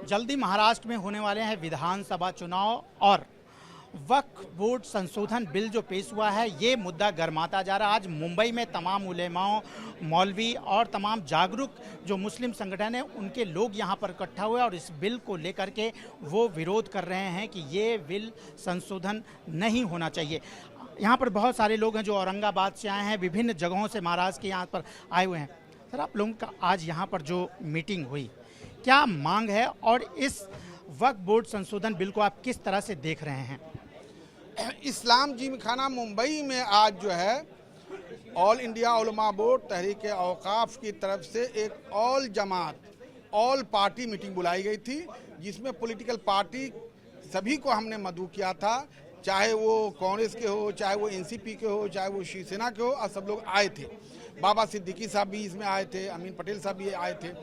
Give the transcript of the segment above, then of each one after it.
जल्दी महाराष्ट्र में होने वाले हैं विधानसभा चुनाव और वक्फ बोर्ड संशोधन बिल जो पेश हुआ है ये मुद्दा गर्माता जा रहा है। आज मुंबई में तमाम उलेमाओं, मौलवी और तमाम जागरूक जो मुस्लिम संगठन हैं उनके लोग यहाँ पर इकट्ठा हुए और इस बिल को लेकर के वो विरोध कर रहे हैं कि ये बिल संशोधन नहीं होना चाहिए। यहाँ पर बहुत सारे लोग हैं जो औरंगाबाद से आए हैं, विभिन्न जगहों से महाराष्ट्र के यहाँ पर आए हुए हैं। सर, आप लोगों का आज यहाँ पर जो मीटिंग हुई, क्या मांग है और इस वक्फ बोर्ड संशोधन बिल को आप किस तरह से देख रहे हैं? इस्लाम जिमखाना मुंबई में आज जो है ऑल इंडिया उलमा बोर्ड तहरीक औकाफ की तरफ से एक ऑल जमात ऑल पार्टी मीटिंग बुलाई गई थी, जिसमें पॉलिटिकल पार्टी सभी को हमने मदऊ किया था, चाहे वो कांग्रेस के हो, चाहे वो एनसीपी के हो, चाहे वो शिवसेना के हो, और सब लोग आए थे। बाबा सिद्दीकी साहब भी इसमें आए थे, अमीन पटेल साहब भी आए थे।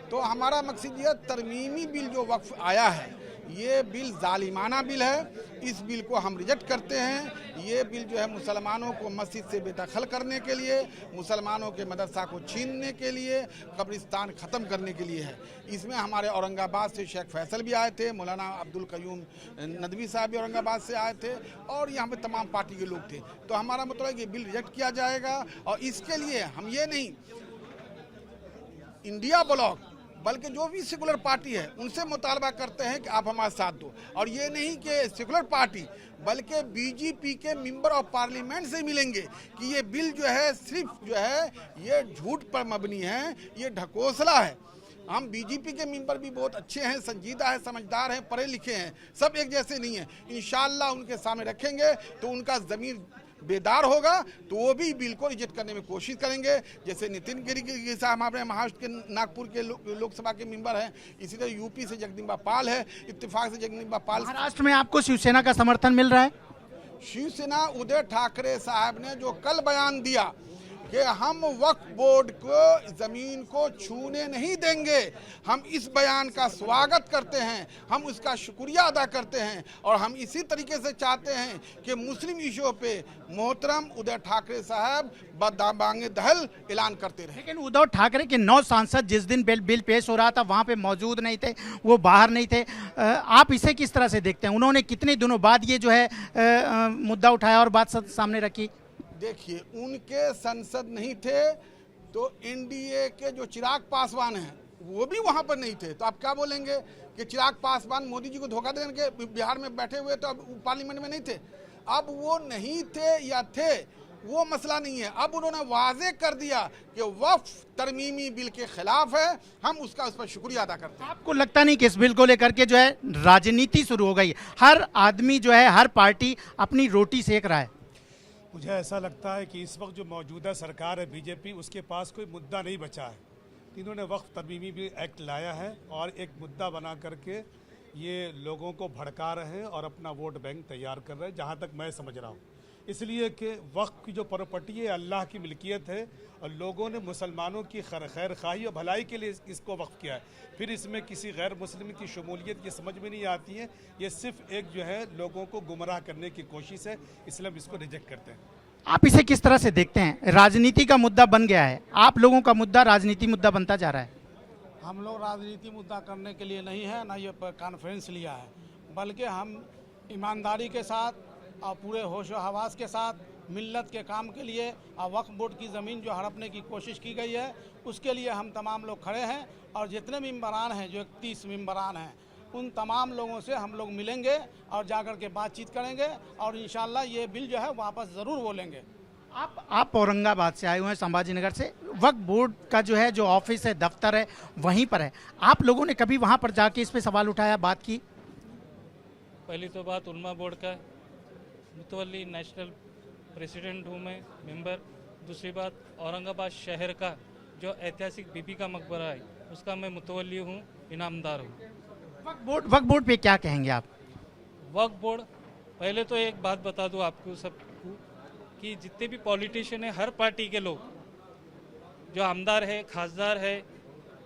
तो हमारा मकसद यह तरमीमी बिल जो वक्फ आया है ये बिल जालिमाना बिल है, इस बिल को हम रिजेक्ट करते हैं। ये बिल जो है मुसलमानों को मस्जिद से बेदखल करने के लिए, मुसलमानों के मदरसा को छीनने के लिए, कब्रिस्तान ख़त्म करने के लिए है। इसमें हमारे औरंगाबाद से शेख फैसल भी आए थे, मौलाना अब्दुल कयूम नदवी साहब भी औरंगाबाद से आए थे और यहाँ पे तमाम पार्टी के लोग थे। तो हमारा मतलब है कि बिल रिजेक्ट किया जाएगा और इसके लिए हम ये नहीं इंडिया ब्लॉक बल्कि जो भी सेकुलर पार्टी है उनसे मुतालबा करते हैं कि आप हमारा साथ दो। और ये नहीं कि सेकुलर पार्टी बल्कि बीजेपी के मेंबर ऑफ पार्लियामेंट से मिलेंगे कि ये बिल जो है सिर्फ जो है ये झूठ पर मबनी है, ये ढकोसला है। हम बीजेपी के मेंबर भी बहुत अच्छे हैं, संजीदा है, समझदार हैं, पढ़े लिखे हैं, सब एक जैसे नहीं हैं। इंशाअल्लाह उनके सामने रखेंगे तो उनका ज़मीर बेदार होगा तो वो भी बिल को रिजेक्ट करने में कोशिश करेंगे। जैसे नितिन गडकरी साहब हमारे महाराष्ट्र के नागपुर के लोकसभा के मेंबर हैं, इसी तरह यूपी से जगदम्बा पाल है, इत्तेफाक से जगदम्बा पाल। महाराष्ट्र में आपको शिवसेना का समर्थन मिल रहा है? शिवसेना उद्धव ठाकरे साहब ने जो कल बयान दिया कि हम वक्फ बोर्ड को जमीन को छूने नहीं देंगे, हम इस बयान का स्वागत करते हैं, हम उसका शुक्रिया अदा करते हैं और हम इसी तरीके से चाहते हैं कि मुस्लिम इशू पे मोहतरम उद्धव ठाकरे साहब बांगे दहल ऐलान करते रहे। लेकिन उद्धव ठाकरे के 9 सांसद जिस दिन बिल पेश हो रहा था वहां पे मौजूद नहीं थे, वो बाहर नहीं थे। आप इसे किस तरह से देखते हैं? उन्होंने कितने दिनों बाद ये जो है मुद्दा उठाया और बात सामने रखी? देखिए, उनके संसद नहीं थे तो एनडीए के जो चिराग पासवान हैं वो भी वहां पर नहीं थे। तो आप क्या बोलेंगे कि चिराग पासवान मोदी जी को धोखा देने के बिहार में बैठे हुए तो अब पार्लियामेंट में नहीं थे? अब वो नहीं थे या थे वो मसला नहीं है। अब उन्होंने वाजे कर दिया कि वक्फ तरमीमी बिल के खिलाफ है, हम उस पर शुक्रिया अदा करते हैं। आपको लगता नहीं कि इस बिल को लेकर के जो है राजनीति शुरू हो गई? हर आदमी जो है, हर पार्टी अपनी रोटी सेक रहा है। मुझे ऐसा लगता है कि इस वक्त जो मौजूदा सरकार है बीजेपी, उसके पास कोई मुद्दा नहीं बचा है। इन्होंने वक्फ तरमीमी भी एक्ट लाया है और एक मुद्दा बना करके ये लोगों को भड़का रहे हैं और अपना वोट बैंक तैयार कर रहे हैं, जहाँ तक मैं समझ रहा हूँ। इसलिए कि वक्फ की जो प्रॉपर्टी है अल्लाह की मिल्कियत है और लोगों ने मुसलमानों की खैर खाही और भलाई के लिए इसको वक्फ किया है। फिर इसमें किसी गैर मुस्लिम की शमूलियत ये समझ में नहीं आती है। ये सिर्फ एक जो है लोगों को गुमराह करने की कोशिश है, इसलिए हम इसको रिजेक्ट करते हैं। आप इसे किस तरह से देखते हैं? राजनीति का मुद्दा बन गया है, आप लोगों का मुद्दा राजनीति मुद्दा बनता जा रहा है। हम लोग राजनीति मुद्दा करने के लिए नहीं है, ना ये कॉन्फ्रेंस लिया है, बल्कि हम ईमानदारी के साथ और पूरे होश व हवास के साथ मिल्लत के काम के लिए और वक्फ बोर्ड की ज़मीन जो हड़पने की कोशिश की गई है उसके लिए हम तमाम लोग खड़े हैं। और जितने मेंबरान हैं, जो 31 मेंबरान हैं, उन तमाम लोगों से हम लोग मिलेंगे और जाकर के बातचीत करेंगे और इंशाल्लाह ये बिल जो है वापस ज़रूर बोलेंगे। आप औरंगाबाद से आए हुए हैं, संभाजी नगर से। वक्फ बोर्ड का जो है जो ऑफिस है, दफ्तर है, वहीं पर है। आप लोगों ने कभी वहाँ पर जाके इस पर सवाल उठाया, बात की? पहली तो बात उलमा बोर्ड का मुतवल्ली नेशनल प्रेसिडेंट हूँ मैं, मेंबर। दूसरी बात औरंगाबाद शहर का जो ऐतिहासिक बीबी का मकबरा है उसका मैं मुतवल्ली हूँ, इनामदार हूँ। वक्फ बोर्ड पे क्या कहेंगे आप? वक्फ बोर्ड, पहले तो एक बात बता दूँ आपको सबको कि जितने भी पॉलिटिशियन हैं, हर पार्टी के लोग, जो आमदार है, खासदार है,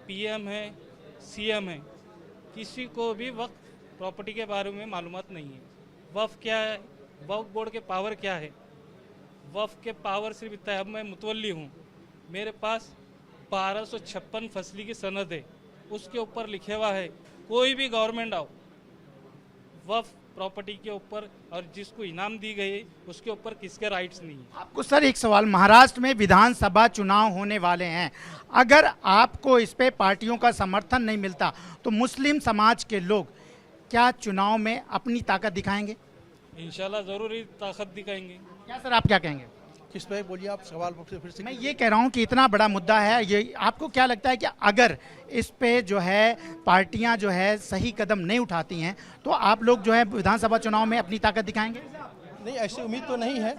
पीएम है, सीएम है, किसी को भी वक्फ प्रॉपर्टी के बारे में मालूमात नहीं है। वक्फ क्या है, वक्फ बोर्ड के पावर क्या है? वक्फ के पावर सिर्फ इतना है, अब मैं मुतवल्ली हूँ, मेरे पास 1256 फसली की सनद है, उसके ऊपर लिखे हुआ है कोई भी गवर्नमेंट आओ, वक्फ प्रॉपर्टी के ऊपर और जिसको इनाम दी गई उसके ऊपर किसके राइट्स नहीं है। आपको सर एक सवाल, महाराष्ट्र में विधानसभा चुनाव होने वाले हैं, अगर आपको इस पे पार्टियों का समर्थन नहीं मिलता तो मुस्लिम समाज के लोग क्या चुनाव में अपनी ताकत दिखाएंगे? इंशाल्लाह ज़रूर ही ताकत दिखाएंगे। क्या सर आप क्या कहेंगे? किस पे बोलिए आप, सवाल फिर से। मैं ये कह रहा हूँ कि इतना बड़ा मुद्दा है ये, आपको क्या लगता है कि अगर इस पे जो है पार्टियां जो है सही कदम नहीं उठाती हैं तो आप लोग जो है विधानसभा चुनाव में अपनी ताकत दिखाएंगे? नहीं, ऐसी उम्मीद तो नहीं है।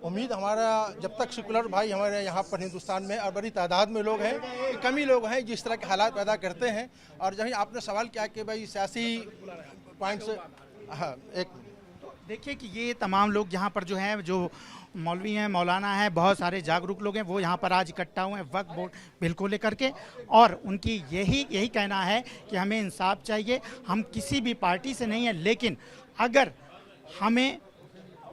उम्मीद हमारा जब तक सेकुलर भाई हमारे यहाँ पर हिंदुस्तान में और बड़ी तादाद में लोग हैं, कम ही लोग हैं जिस तरह के हालात पैदा करते हैं। और जहीं आपने सवाल किया कि भाई सियासी पॉइंट्स, हाँ, एक देखिए कि ये तमाम लोग यहाँ पर जो हैं, जो मौलवी हैं, मौलाना हैं, बहुत सारे जागरूक लोग हैं, वो यहाँ पर आज इकट्ठा हुए हैं वक्फ बोर्ड बिल को लेकर के, और उनकी यही कहना है कि हमें इंसाफ चाहिए। हम किसी भी पार्टी से नहीं है, लेकिन अगर हमें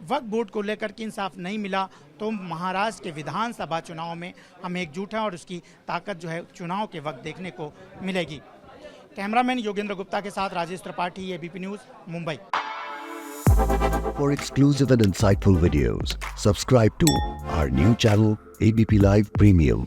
वक्फ बोर्ड को लेकर के इंसाफ नहीं मिला तो महाराष्ट्र के विधानसभा चुनाव में हम एकजुट हैं और उसकी ताकत जो है चुनाव के वक्त देखने को मिलेगी। कैमरामैन योगेंद्र गुप्ता के साथ Rajesh Tripathi, ABP news, Mumbai. For exclusive and insightful videos, subscribe to our new channel ABP Live Premium.